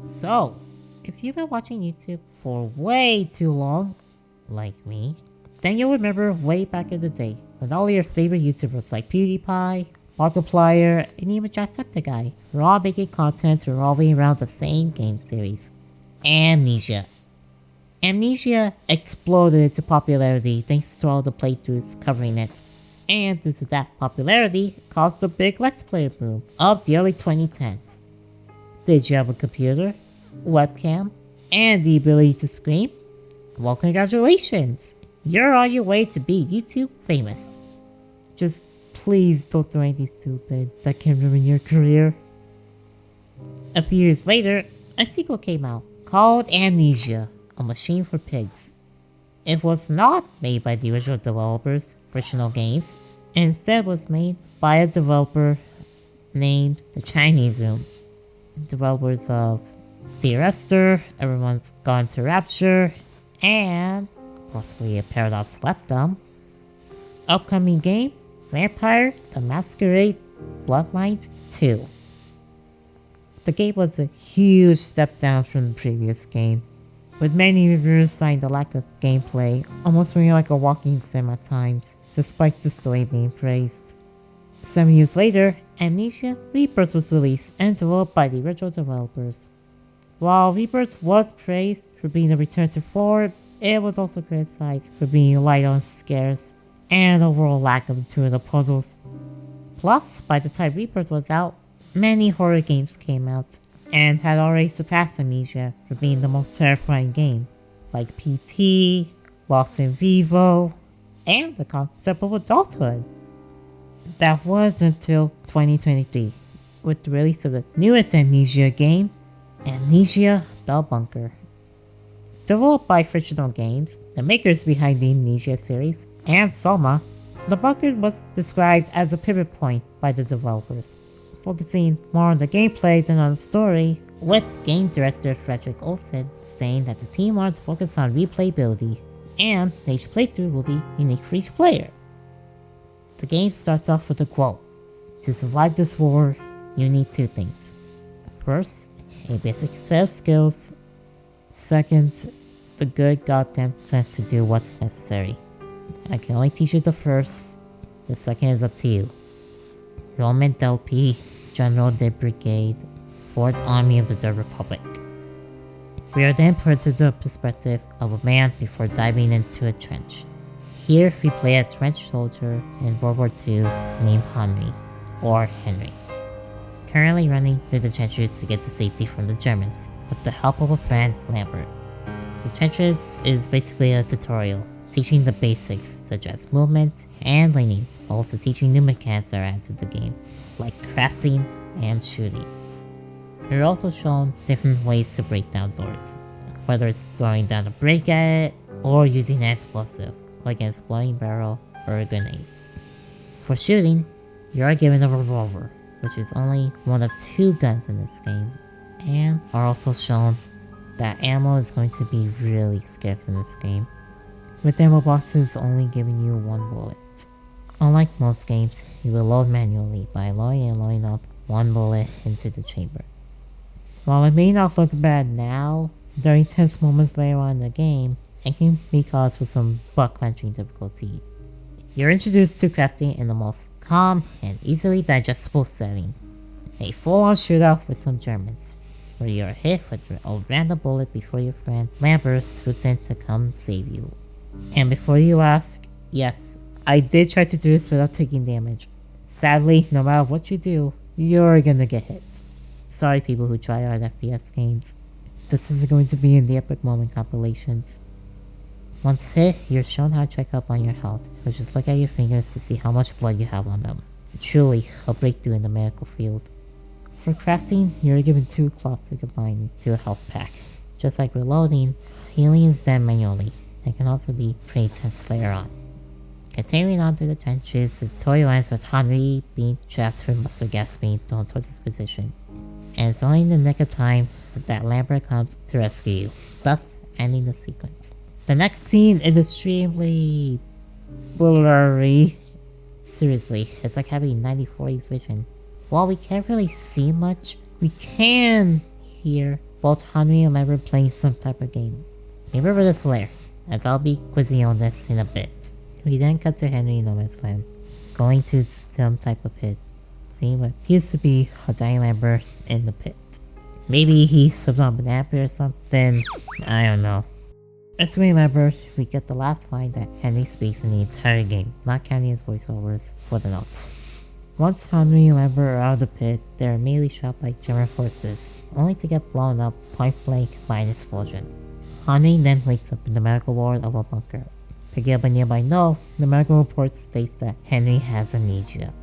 So, if you've been watching YouTube for way too long, like me, then you'll remember way back in the day when all your favorite YouTubers like PewDiePie, Markiplier, and even Jacksepticeye were all making content revolving around the same game series, Amnesia. Amnesia exploded into popularity thanks to all the playthroughs covering it, and due to that popularity caused the big Let's Play boom of the early 2010s. Did you have a computer, webcam, and the ability to scream? Well, congratulations! You're on your way to be YouTube famous. Just please don't do anything stupid that can ruin your career. A few years later, a sequel came out called Amnesia, a Machine for Pigs. It was not made by the original developers, Frictional Games, and instead was made by a developer named The Chinese Room. Developers of The Arrestor, Everyone's Gone to Rapture, and possibly a Paradox Letdown. Upcoming game, Vampire the Masquerade Bloodlines 2. The game was a huge step down from the previous game, with many reviewers citing the lack of gameplay, almost feeling like a walking sim at times, despite the story being praised. 7 years later, Amnesia Rebirth was released and developed by the original developers. While Rebirth was praised for being a return to form, it was also criticized for being light on scares and overall lack of intuitive puzzles. Plus, by the time Rebirth was out, many horror games came out and had already surpassed Amnesia for being the most terrifying game, like PT, Lost in Vivo, and the concept of adulthood. That was until 2023, with the release of the newest Amnesia game, Amnesia the Bunker. Developed by Frictional Games, the makers behind the Amnesia series, and Soma, the Bunker was described as a pivot point by the developers, focusing more on the gameplay than on the story, with game director Frederick Olsen saying that the team wants to focus on replayability, and each playthrough will be unique for each player. The game starts off with a quote: "To survive this war, you need two things. First, a basic set of skills. Second, the good goddamn sense to do what's necessary. I can only teach you the first, the second is up to you." Roman Delpy, General de Brigade, 4th Army of the Third Republic. We are then put into the perspective of a man before diving into a trench. Here we play as French soldier in World War II named Henry, or Henry, currently running through the trenches to get to safety from the Germans, with the help of a friend, Lambert. The trenches is basically a tutorial, teaching the basics such as movement and leaning, while also teaching new mechanics that are added to the game, like crafting and shooting. We're also shown different ways to break down doors, whether it's throwing down a brick at it, or using an explosive, like an exploding barrel or a grenade. For shooting, you are given a revolver, which is only one of 2 guns in this game, and are also shown that ammo is going to be really scarce in this game, with ammo boxes only giving you 1 bullet. Unlike most games, you will load manually by loading and loading up 1 bullet into the chamber. While it may not look bad now, during tense moments later on in the game, it can be caused with some butt-clenching difficulty. You're introduced to crafting in the most calm and easily digestible setting. A full-on shootout with some Germans, where you are hit with a random bullet before your friend Lambert swoops in to come save you. And before you ask, yes, I did try to do this without taking damage. Sadly, no matter what you do, you're gonna get hit. Sorry people who try hard FPS games. This is going to be in the Epic Moment compilations. Once hit, you're shown how to check up on your health, or just look at your fingers to see how much blood you have on them. Truly, a breakthrough in the medical field. For crafting, you're given 2 cloths to combine into a health pack. Just like reloading, healing is done manually, and can also be pretty tense later on. Continuing on through the trenches, the tutorial ends with Henry being trapped through mustard gas being thrown towards his position, and it's only in the nick of time that Lambert comes to rescue you, thus ending the sequence. The next scene is extremely blurry. Seriously, it's like having 90/40 vision. While we can't really see much, we can hear both Henry and Lambert playing some type of game. Remember this flare, as I'll be quizzing on this in a bit. We then cut to Henry in No Man's Land, going to some type of pit, seeing what appears to be a dying Lambert in the pit. Maybe he slipped on banana or something, I don't know. Rescuing Lambert, we get the last line that Henry speaks in the entire game, not counting his voiceovers for the notes. Once Henry and Lambert are out of the pit, they are immediately shot by German forces, only to get blown up point blank by an explosion. Henry then wakes up in the medical ward of a bunker. Picking up a nearby note, the medical report states that Henry has amnesia.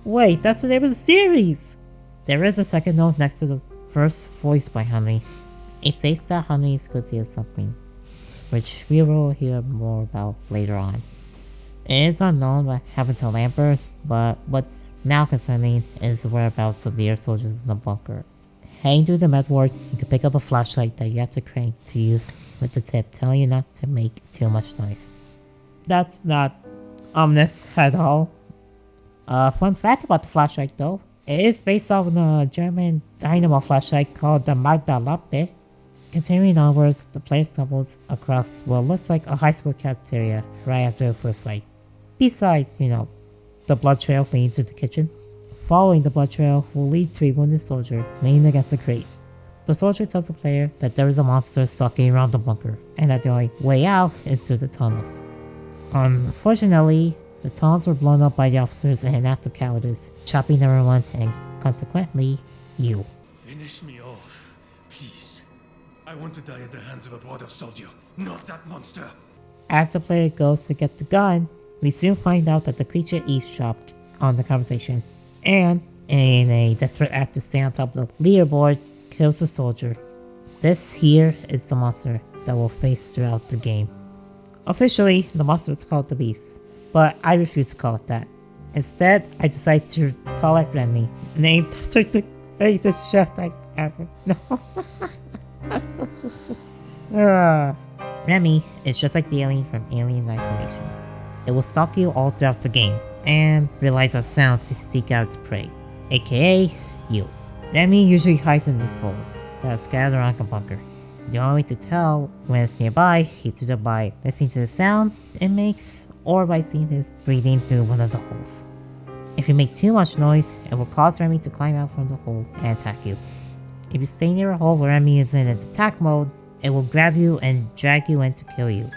Wait, that's the name of the series! There is a second note next to the first voiced by Henry. It states that Henry is guilty of something, which we will hear more about later on. It is unknown what happened to Lambert, but what's now concerning is the whereabouts of the soldiers in the bunker. Heading through the med ward, you can pick up a flashlight that you have to crank to use with the tip telling you not to make too much noise. That's not ominous at all. Fun fact about the flashlight though, it is based on a German dynamo flashlight called the Magda Lampe. Continuing onwards, the player stumbles across what looks like a high school cafeteria right after the first fight. Besides, the blood trail leading to the kitchen. Following the blood trail will lead to a wounded soldier leaning against a crate. The soldier tells the player that there is a monster stalking around the bunker, and that the only way out is through the tunnels. Unfortunately, the tunnels were blown up by the officers in an act of cowardice, chopping everyone and, consequently, you. Finish me off, please. I want to die at the hands of a brother soldier, not that monster. As the player goes to get the gun, we soon find out that the creature eavesdropped on the conversation, and, in a desperate act to stay on top of the leaderboard, kills the soldier. This here is the monster that we'll face throughout the game. Officially, the monster is called the Beast, but I refuse to call it that. Instead, I decide to call it Remy, named after the greatest chef I ever know. Remy is just like the alien from Alien Isolation. It will stalk you all throughout the game, and relies on sound to seek out its prey, aka you. Remy usually hides in these holes that are scattered around the bunker. The only way to tell when it's nearby is either by listening to the sound it makes, or by seeing his breathing through one of the holes. If you make too much noise, it will cause Remy to climb out from the hole and attack you. If you stay near a hole where Remy is in its attack mode, it will grab you and drag you in to kill you.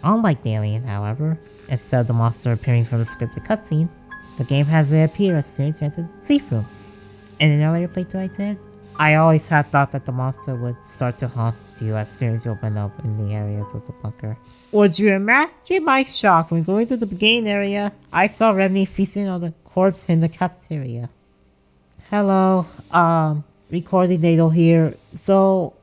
Unlike the alien, however, instead of the monster appearing from the scripted cutscene, the game has it appear as soon as you enter the safe room. In an earlier playthrough I did, I always had thought that the monster would start to haunt you as soon as you open up in the areas of the bunker. Would you imagine my shock when going to the beginning area, I saw Remy feasting on the corpse in the cafeteria. Hello, recording Natal here, so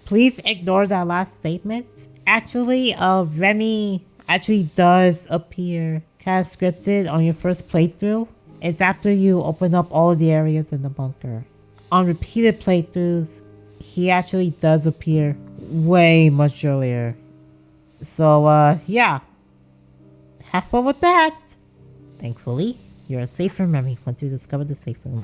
please ignore that last statement. Actually, Remy actually does appear kind of scripted on your first playthrough. It's after you open up all of the areas in the bunker. On repeated playthroughs, he actually does appear way much earlier. So, yeah. Have fun with that! Thankfully, you're safe from Remy once you discover the safe room.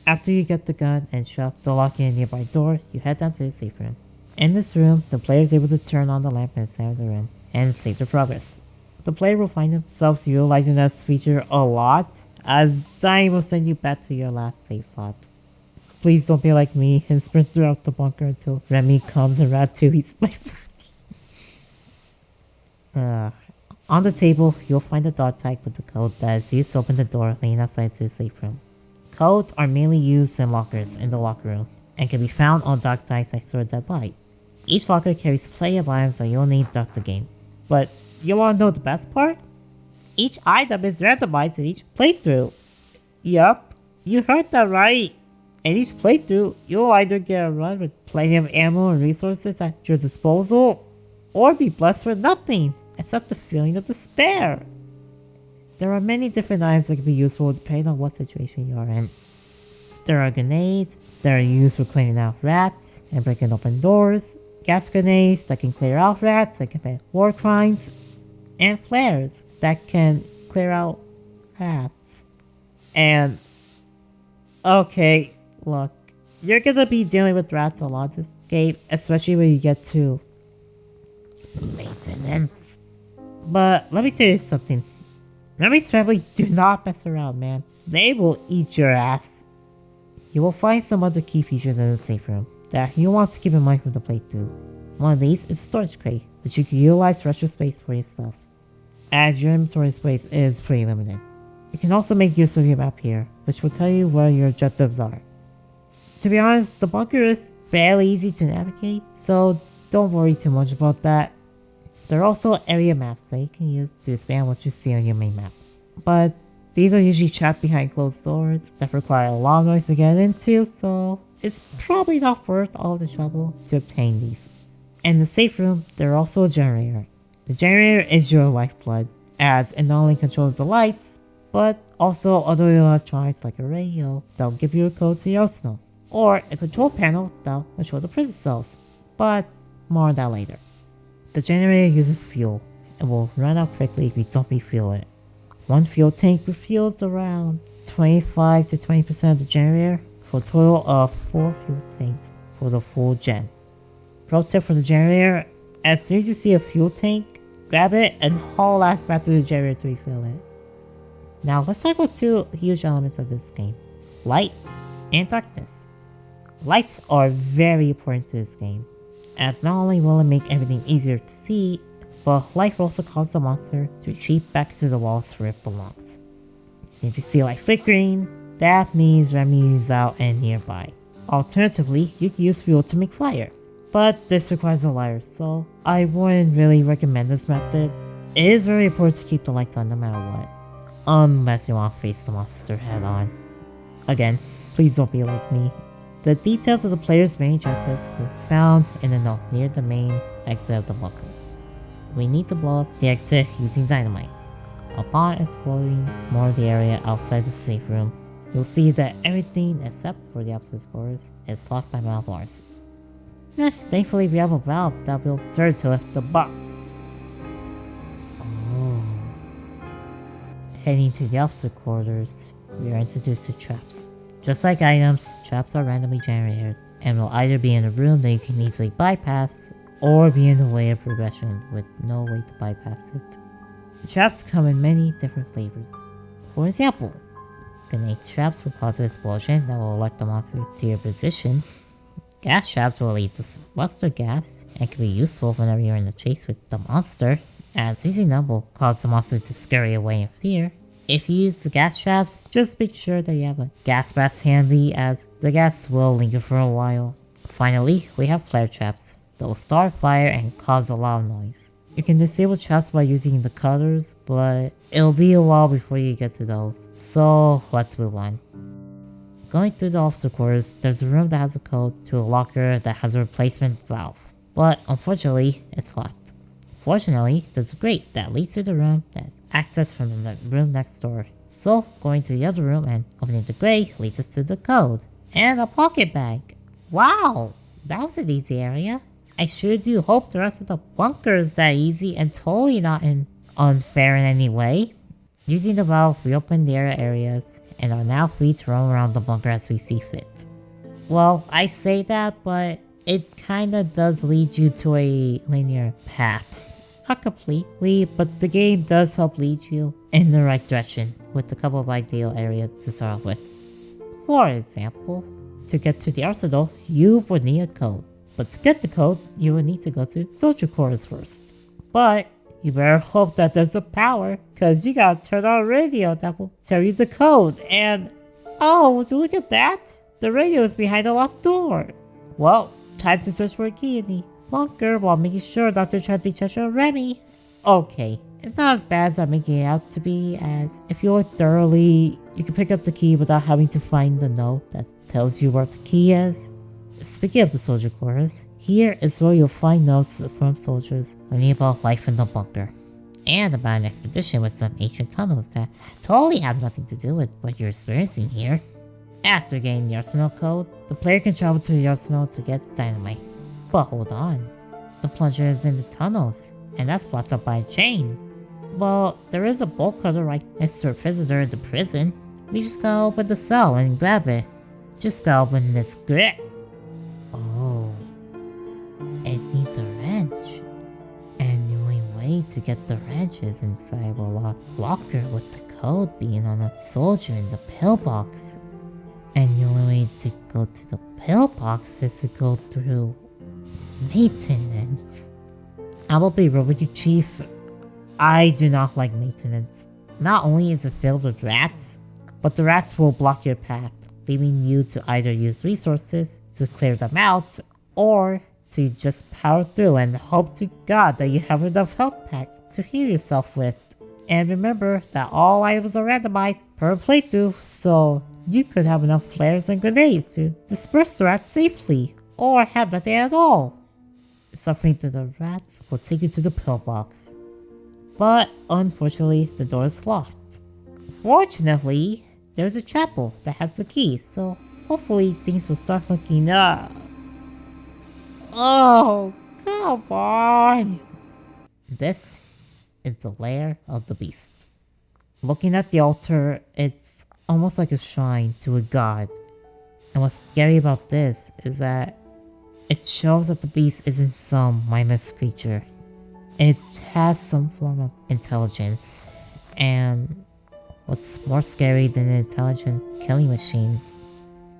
After you get the gun and shove the lock in a nearby door, you head down to the safe room. In this room, the player is able to turn on the lamp inside the room and save their progress. The player will find themselves utilizing this feature a lot, as dying will send you back to your last save slot. Please don't be like me and sprint throughout the bunker until Remy comes and Ratatouille eats my protein. On the table, you'll find a dog tag with the code that is used to open the door leading outside to the safe room. Codes are mainly used in lockers in the locker room, and can be found on dog tags next to a dead body. Each locker carries plenty of items that you'll need throughout the game. But you wanna know the best part? Each item is randomized in each playthrough. Yup, you heard that right. In each playthrough, you'll either get a run with plenty of ammo and resources at your disposal, or be blessed with nothing, except the feeling of despair. There are many different items that can be useful depending on what situation you are in. There are grenades that are used for clearing out rats and breaking open doors, gas grenades that can clear out rats that commit war crimes, and flares that can clear out rats. And okay, look, you're gonna be dealing with rats a lot this game, especially when you get to maintenance. But let me tell you something. Remy's family do not mess around, man. They will eat your ass. You will find some other key features in the safe room that you want to keep in mind from the playthrough. One of these is a storage crate, which you can utilize for extra space for your stuff, as your inventory space is pretty limited. You can also make use of your map here, which will tell you where your objectives are. To be honest, the bunker is fairly easy to navigate, so don't worry too much about that. There are also area maps that you can use to expand what you see on your main map, but these are usually trapped behind closed doors that require a long ways to get into, so it's probably not worth all the trouble to obtain these. In the safe room, there are also a generator. The generator is your lifeblood, as it not only controls the lights, but also other electronics like a radio that'll give you a code to your arsenal, or a control panel that'll control the prison cells, but more on that later. The generator uses fuel, and will run out quickly if you don't refuel it. One fuel tank refuels around 25 to 20% of the generator, for a total of 4 fuel tanks for the full gen. Pro tip for the generator, as soon as you see a fuel tank, grab it and haul ass back to the generator to refill it. Now let's talk about two huge elements of this game, light and darkness. Lights are very important to this game, as not only will it make everything easier to see, but light will also cause the monster to retreat back to the walls where it belongs. If you see light flickering, that means Remy is out and nearby. Alternatively, you can use fuel to make fire, but this requires a lighter, so I wouldn't really recommend this method. It is very important to keep the lights on no matter what, unless you want to face the monster head on. Again, please don't be like me. The details of the player's main objectives will be found in a note near the main exit of the bunker. We need to blow up the exit using dynamite. Upon exploring more of the area outside the safe room, you'll see that everything except for the obstacle course is locked by metal bars. Thankfully we have a valve that will turn to lift the bar. Heading to the obstacle quarters, we are introduced to traps. Just like items, traps are randomly generated and will either be in a room that you can easily bypass, or be in the way of progression with no way to bypass it. The traps come in many different flavors. For example, grenade traps will cause an explosion that will alert the monster to your position. Gas traps will release the mustard gas and can be useful whenever you're in a chase with the monster, as using them will cause the monster to scurry away in fear. If you use the gas traps, just make sure that you have a gas mask handy, as the gas will linger for a while. Finally, we have flare traps that will start fire and cause a loud noise. You can disable traps by using the cutters, but it'll be a while before you get to those, so let's move on. Going through the officer quarters, there's a room that has a code to a locker that has a replacement valve, but unfortunately, it's locked. Fortunately, there's a grate that leads to the room that is accessed from the room next door, so going to the other room and opening the grate leads us to the code. And a pocket bag! Wow! That was an easy area. I sure do hope the rest of the bunker is that easy and totally not unfair in any way. Using the valve, we open the areas and are now free to roam around the bunker as we see fit. Well, I say that, but it kinda does lead you to a linear path. Not completely, but the game does help lead you in the right direction with a couple of ideal areas to start off with. For example, to get to the arsenal, you would need a code. But to get the code, you would need to go to soldier quarters first. But you better hope that there's a power, cause you gotta turn on a radio that will tell you the code, and oh, would you look at that? The radio is behind a locked door. Well, time to search for a key in the bunker while making sure not to try to catch a Remy. Okay, it's not as bad as I'm making it out to be, as if you look thoroughly, you can pick up the key without having to find the note that tells you where the key is. Speaking of the soldier quarters, here is where you'll find notes from soldiers learning about life in the bunker, and about an expedition with some ancient tunnels that totally have nothing to do with what you're experiencing here. After getting the arsenal code, the player can travel to the arsenal to get dynamite. But hold on, the plunger is in the tunnels, and that's blocked up by a chain. Well, there is a bolt cutter right next to a prisoner in the prison. We just gotta open the cell and grab it. Just gotta open this grip. Oh, it needs a wrench. And the only way to get the wrench is inside a locker with the code being on a soldier in the pillbox. And the only way to go to the pillbox is to go through maintenance. I will be real with you, Chief. I do not like maintenance. Not only is it filled with rats, but the rats will block your path, leaving you to either use resources to clear them out, or to just power through and hope to God that you have enough health packs to heal yourself with. And remember that all items are randomized per playthrough, so you could have enough flares and grenades to disperse the rats safely, or have nothing at all. Suffering through the rats will take you to the pillbox. But unfortunately, the door is locked. Fortunately, there's a chapel that has the key, so hopefully things will start looking up. Oh, come on! This is the lair of the beast. Looking at the altar, it's almost like a shrine to a god. And what's scary about this is that it shows that the beast isn't some mindless creature. It has some form of intelligence, and what's more scary than an intelligent killing machine,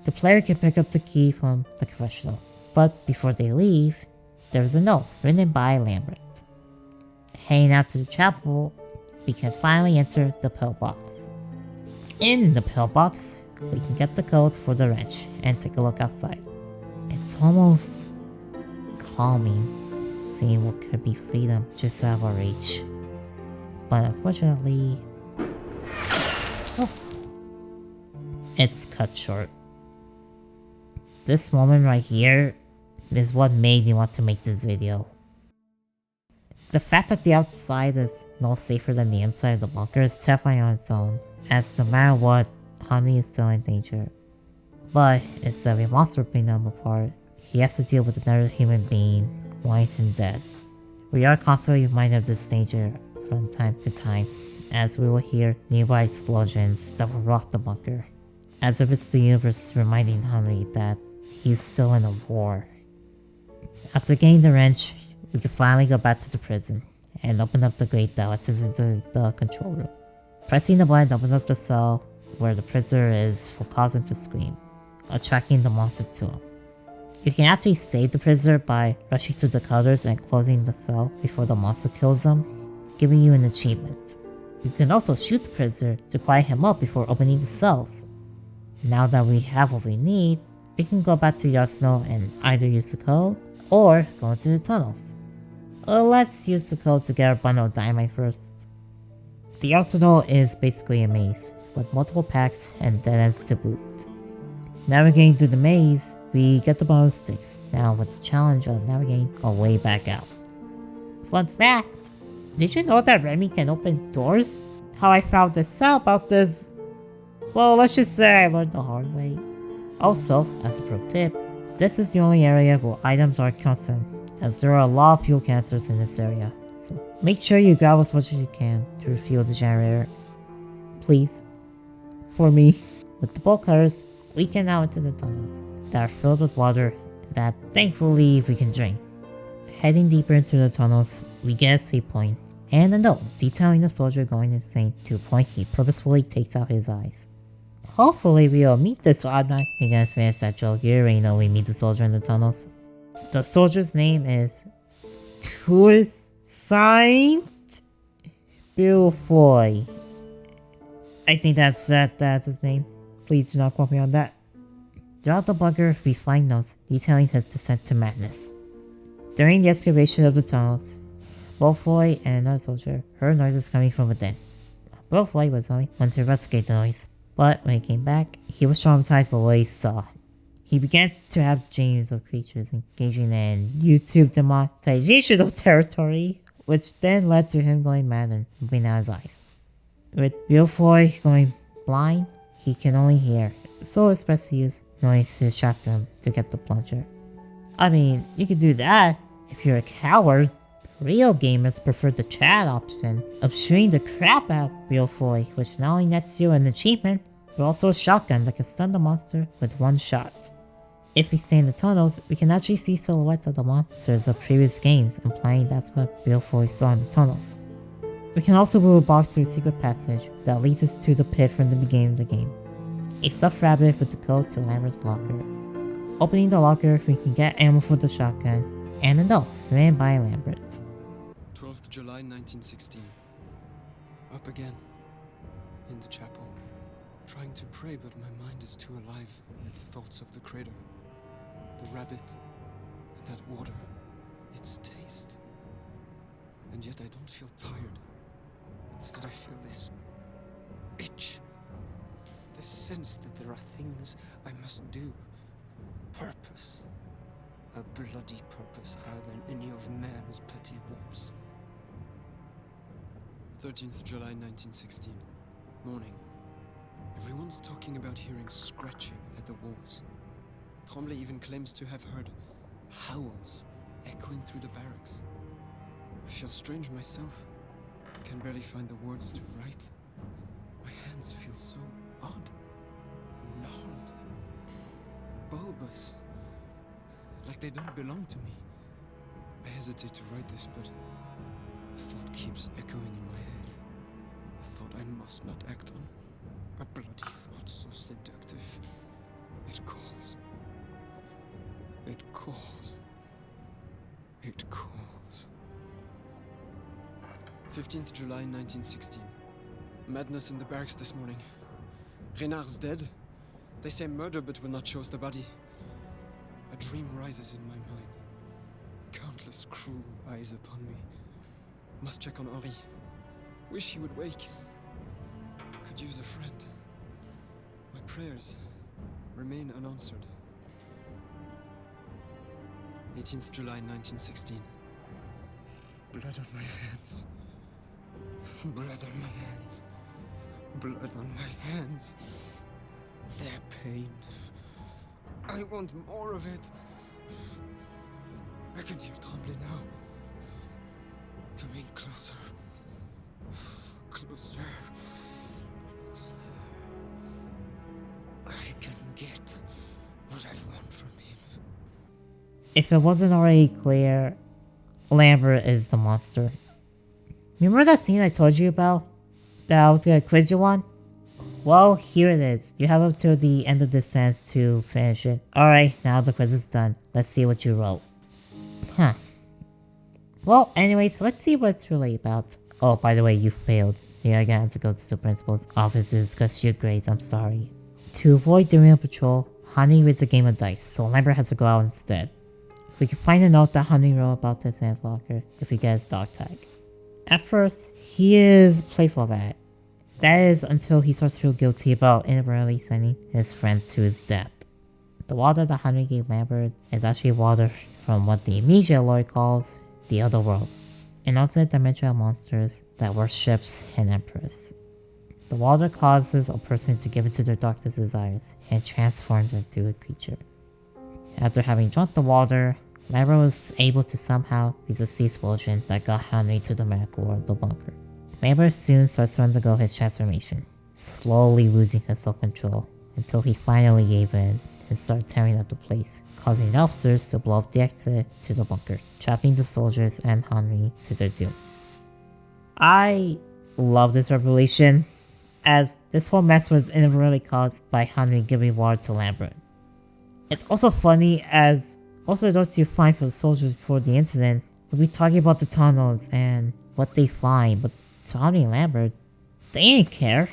the player can pick up the key from the confessional. But before they leave, there's a note written by Lambert. Heading out to the chapel, we can finally enter the pillbox. In the pillbox, we can get the code for the wrench and take a look outside. It's almost calming, seeing what could be freedom just out of our reach. But unfortunately, it's cut short. This moment right here is what made me want to make this video. The fact that the outside is no safer than the inside of the bunker is terrifying on its own, as no matter what, Hanmi is still in danger. But instead of a monster picking them apart, he has to deal with another human being, white and dead. We are constantly reminded of this danger from time to time, as we will hear nearby explosions that will rock the bunker, as if it's the universe reminding Hanmi that he's still in a war. After getting the wrench, we can finally go back to the prison and open up the grate that lets us into the control room. Pressing the button opens up the cell where the prisoner is will cause him to scream, attracting the monster to him. You can actually save the prisoner by rushing through the cutters and closing the cell before the monster kills him, giving you an achievement. You can also shoot the prisoner to quiet him up before opening the cells. Now that we have what we need, we can go back to the arsenal and either use the code or go into the tunnels. Let's use the code to get our bundle of dynamite first. The arsenal is basically a maze, with multiple packs and dead ends to boot. Navigating through the maze, we get the bundle of sticks, now with the challenge of navigating our way back out. Fun fact! Did you know that Remy can open doors? How I found this out about this? Well, let's just say I learned the hard way. Also, as a pro tip, this is the only area where items are constant, as there are a lot of fuel canisters in this area, so make sure you grab as much as you can to refuel the generator. Please. For me. With the bolt cutters, we can now enter the tunnels that are filled with water that thankfully we can drink. Heading deeper into the tunnels, we get a save point and a note detailing a soldier going insane to a point he purposefully takes out his eyes. Hopefully we'll meet this, so I'm not gonna finish that joke. You already know we meet the soldier in the tunnels. The soldier's name is Toussaint Beaufoy. I think that's his name. Please do not quote me on that. Throughout the bunker, we find notes detailing his descent to madness. During the excavation of the tunnels, Beaufoy and another soldier heard noises coming from within. Beaufoy was only one to investigate the noise, but when he came back, he was traumatized by what he saw. He began to have dreams of creatures engaging in YouTube demonetization of territory, which then led to him going mad and moving out his eyes. With Beaufoy going blind, he can only hear, so it's best to use noise to distract him to get the plunger. I mean, you can do that if you're a coward. Real gamers prefer the chat option of shooting the crap out of Beaufoy, which not only nets you an achievement, but also a shotgun that can stun the monster with one shot. If we stay in the tunnels, we can actually see silhouettes of the monsters of previous games, implying that's what we hopefully saw in the tunnels. We can also move a box through a secret passage that leads us to the pit from the beginning of the game. A stuffed rabbit with the code to Lambert's locker. Opening the locker, we can get ammo for the shotgun, and a note written by Lambert. 12th July 1916. Up again. In the chapel. Trying to pray, but my mind is too alive with thoughts of the crater. The rabbit. And that water. Its taste. And yet I don't feel tired. Instead I feel this itch. This sense that there are things I must do. Purpose. A bloody purpose higher than any of man's petty wars. 13th July 1916. Morning. Everyone's talking about hearing scratching at the walls. Tremblay even claims to have heard howls echoing through the barracks. I feel strange myself. Can barely find the words to write. My hands feel so odd. Gnarled. Bulbous. Like they don't belong to me. I hesitate to write this, but a thought keeps echoing in my head. A thought I must not act on. A bloody thought so seductive. It calls. It calls. It calls. 15th July 1916. Madness in the barracks this morning. Renard's dead. They say murder but will not show us the body. A dream rises in my mind. Countless cruel eyes upon me. Must check on Henri. Wish he would wake. Could use a friend. My prayers remain unanswered. 18th July 1916. Blood on my hands. Blood on my hands. Blood on my hands. Their pain. I want more of it. I can hear Tremblay now. Coming closer. Closer. Closer. I can get what I want from him. If it wasn't already clear, Lambert is the monster. Remember that scene I told you about? That I was gonna quiz you on? Well, here it is. You have up to the end of this sentence to finish it. Alright, now the quiz is done. Let's see what you wrote. Huh. Well, anyways, let's see what it's really about. Oh, by the way, you failed. You're gonna have to go to the principal's office to discuss your grades, I'm sorry. To avoid doing a patrol, Honey reads a game of dice, so Lambert has to go out instead. We can find a note that Honey wrote about this in his locker if we get his dog tag. At first, he is playful about it. That is until he starts to feel guilty about inadvertently sending his friend to his death. The water that Henry gave Lambert is actually water from what the immediate lore calls the Other World, an alternate dimension of monsters that worships an empress. The water causes a person to give into their darkest desires and transforms into a creature. After having drunk the water, Lambert was able to somehow resist the explosion that got Henry to the medical ward of the bunker. Lambert soon starts to undergo his transformation, slowly losing his self-control until he finally gave in and started tearing up the place, causing the officers to blow up the exit to the bunker, trapping the soldiers and Henry to their doom. I love this revelation, as this whole mess was inadvertently caused by Henry giving water to Lambert. It's also funny as most of those you find for the soldiers before the incident will be talking about the tunnels and what they find, but Henry and Lambert, they didn't care.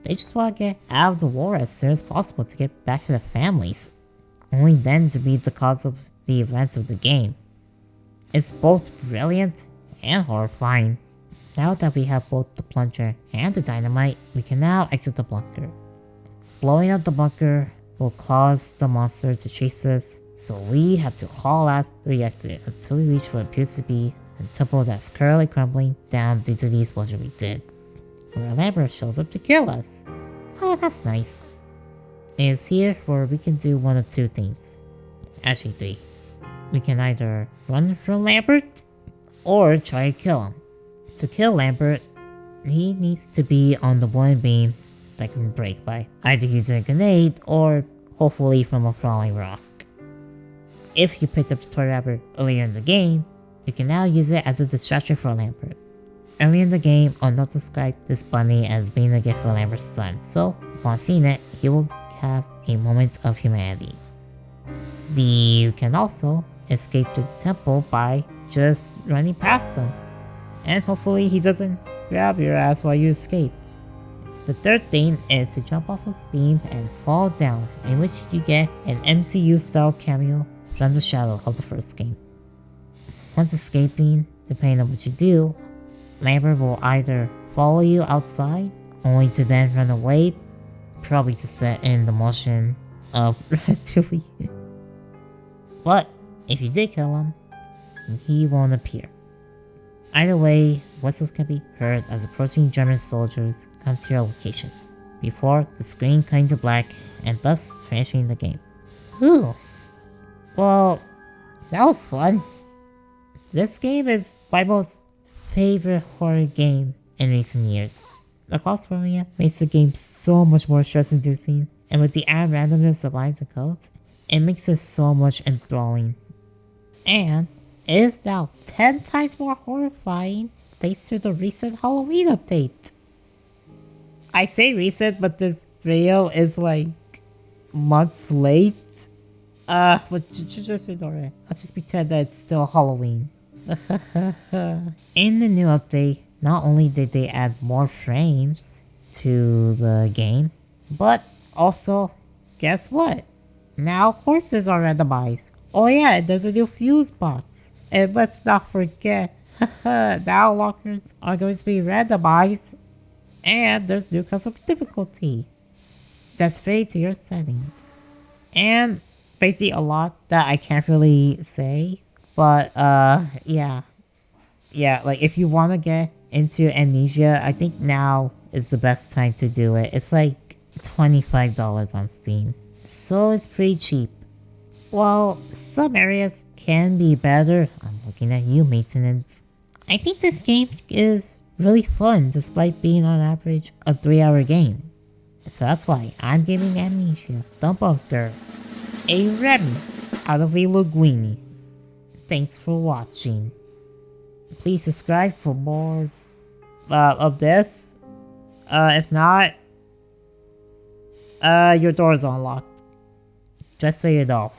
They just want to get out of the war as soon as possible to get back to their families, only then to be the cause of the events of the game. It's both brilliant and horrifying. Now that we have both the plunger and the dynamite, we can now exit the bunker. Blowing up the bunker will cause the monster to chase us, so we have to haul out the exit until we reach what appears to be a temple that's currently crumbling down due to the explosion we did, where Lambert shows up to kill us. Oh, that's nice. It is here where we can do one of two things. Actually, three. We can either run from Lambert, or try to kill him. To kill Lambert, he needs to be on the one beam that can break by either using a grenade or hopefully from a falling rock. If you picked up the toy wrapper earlier in the game, you can now use it as a distraction for Lambert. Early in the game, Ono described this bunny as being a gift for Lambert's son, so upon seeing it, he will have a moment of humanity. You can also escape to the temple by just running past him, and hopefully he doesn't grab your ass while you escape. The third thing is to jump off a beam and fall down, in which you get an MCU style cameo from the shadow of the first game. Once escaping, depending on what you do, Lambert will either follow you outside, only to then run away, probably to set in the motion of Ratatouille. But if you did kill him, he won't appear. Either way, whistles can be heard as approaching German soldiers come to your location, before the screen cutting to black and thus finishing the game. Ooh. Well, that was fun. This game is my most favorite horror game in recent years. The claustrophobia makes the game so much more stress-inducing, and with the added randomness of lines and codes, it makes it so much enthralling. And it is now 10 times more horrifying thanks to the recent Halloween update. I say recent, but this video is like months late. But just ignore it. I'll just pretend that it's still Halloween. In the new update, not only did they add more frames to the game, but also, guess what? Now corpses are randomized. Oh yeah, there's a new fuse box. And let's not forget, now lockers are going to be randomized. And there's new custom difficulty. That's fade to your settings. And basically a lot that I can't really say. But yeah. Yeah, like if you want to get into Amnesia, I think now is the best time to do it. It's like $25 on Steam. So it's pretty cheap. While some areas can be better, I'm looking at you, maintenance. I think this game is really fun despite being on average a 3-hour game. So that's why I'm giving Amnesia the bunker a Remy out of a Linguini. Thanks for watching. Please subscribe for more of this. If not, your door is unlocked. Just so you know.